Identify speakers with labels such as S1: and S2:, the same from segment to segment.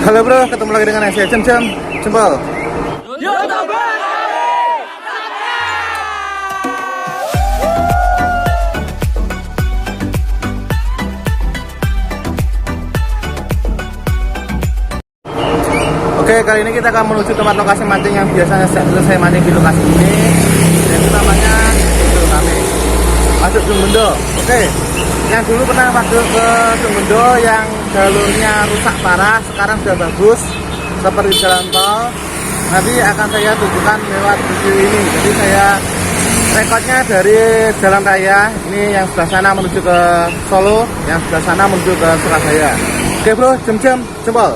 S1: Halo bro, ketemu lagi dengan saya Jempol. Oke, kali ini kita akan menuju tempat lokasi mancing yang biasanya saya mancing di lokasi ini. Dan itu namanya dulu kami masuk Bendo. Oke, yang dulu pernah masuk ke Bendo yang jalurnya rusak parah, sekarang sudah bagus seperti jalan tol. Nanti akan saya tunjukkan lewat video ini. Jadi saya rekodnya dari jalan raya ini yang sebelah sana menuju ke Solo, yang sebelah sana menuju ke Surabaya. Oke bro, jempol.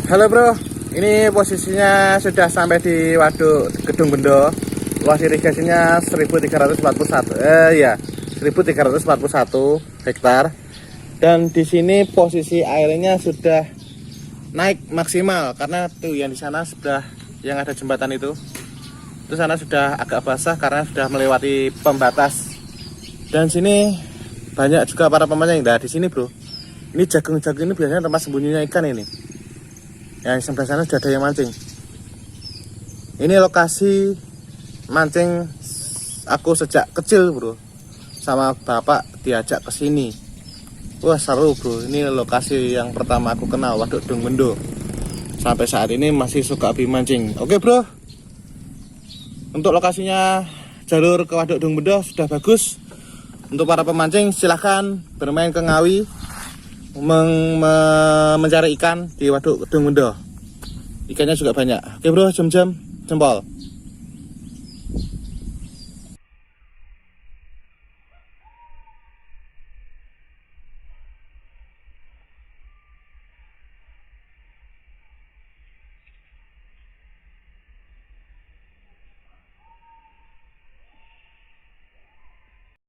S1: Halo bro, ini posisinya sudah sampai di waduk Gedung Bendo. Luas irigasinya 1341 hektar. Dan di sini posisi airnya sudah naik maksimal karena tuh yang di sana sudah yang ada jembatan itu. Itu sana sudah agak basah karena sudah melewati pembatas. Dan sini banyak juga para pemancing. Nah, di sini bro, ini jagung-jagung ini biasanya tempat sembunyinya ikan ini. Yang sebelah sana sudah ada yang mancing. Ini lokasi mancing aku sejak kecil bro, sama bapak diajak ke sini. Wah seru bro, ini lokasi yang pertama aku kenal, waduk Gedung Bendo. Sampai saat ini masih suka hobi mancing. Oke bro, untuk lokasinya jalur ke waduk Gedung Bendo sudah bagus. Untuk para pemancing silahkan bermain ke Ngawi, mencari ikan di waduk Gedung Bendo. Ikannya juga banyak. Oke bro, jam-jam jempol.